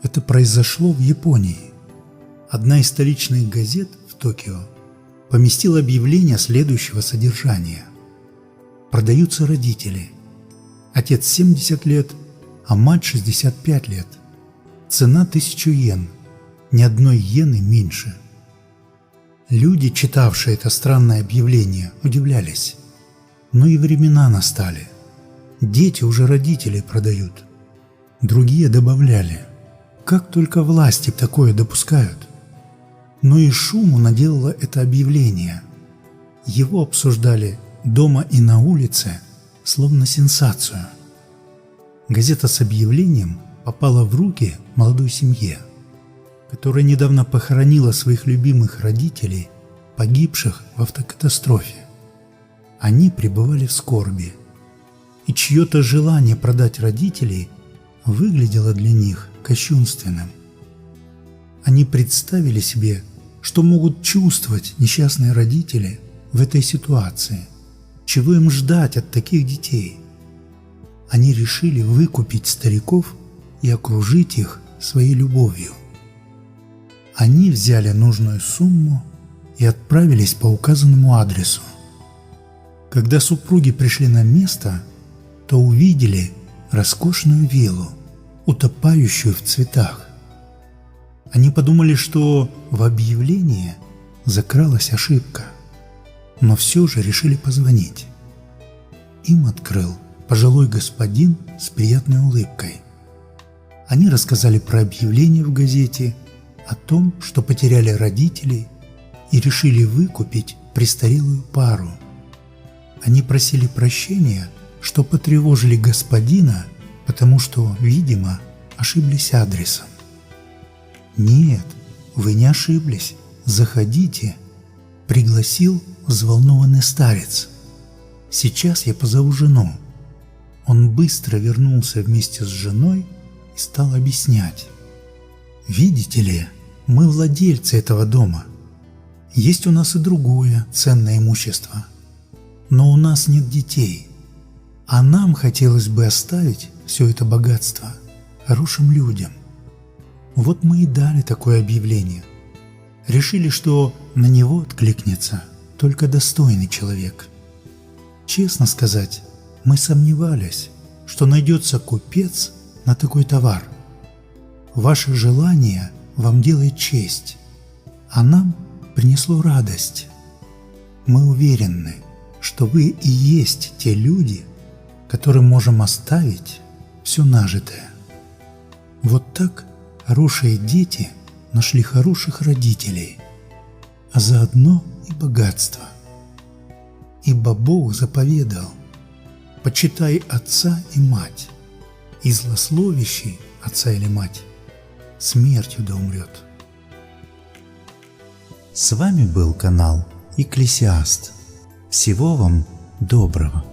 Это произошло в Японии. Одна из столичных газет в Токио поместила объявление следующего содержания. Продаются родители. Отец 70 лет, а мать 65 лет. Цена 1000 йен. Ни одной йены меньше. Люди, читавшие это странное объявление, удивлялись. Но и времена настали. Дети уже родителей продают. Другие добавляли: как только власти такое допускают. Но и шуму наделало это объявление. Его обсуждали дома и на улице, словно сенсацию. Газета с объявлением попала в руки молодой семье, которая недавно похоронила своих любимых родителей, погибших в автокатастрофе. Они пребывали в скорби, и чье-то желание продать родителей выглядело для них кощунственным. Они представили себе, что могут чувствовать несчастные родители в этой ситуации, чего им ждать от таких детей. Они решили выкупить стариков и окружить их своей любовью. Они взяли нужную сумму и отправились по указанному адресу. Когда супруги пришли на место, то увидели роскошную виллу, утопающую в цветах. Они подумали, что в объявлении закралась ошибка, но все же решили позвонить. Им открыл пожилой господин с приятной улыбкой. Они рассказали про объявление в газете, о том, что потеряли родителей и решили выкупить престарелую пару. Они просили прощения, что потревожили господина, потому что, видимо, ошиблись адресом. «Нет, вы не ошиблись. Заходите», — пригласил взволнованный старец. «Сейчас я позову жену». Он быстро вернулся вместе с женой и стал объяснять. «Видите ли, мы владельцы этого дома. Есть у нас и другое ценное имущество. Но у нас нет детей, а нам хотелось бы оставить все это богатство хорошим людям. Вот мы и дали такое объявление. Решили, что на него откликнется только достойный человек. Честно сказать, мы сомневались, что найдется купец на такой товар. Ваше желание вам делает честь, а нам принесло радость. Мы уверены, что вы и есть те люди, которым можем оставить все нажитое. Вот так хорошие дети нашли хороших родителей, а заодно и богатство. Ибо Бог заповедал: почитай отца и мать, и злословящий отца или мать смертью да умрет. С вами был канал Экклесиаст. Всего вам доброго.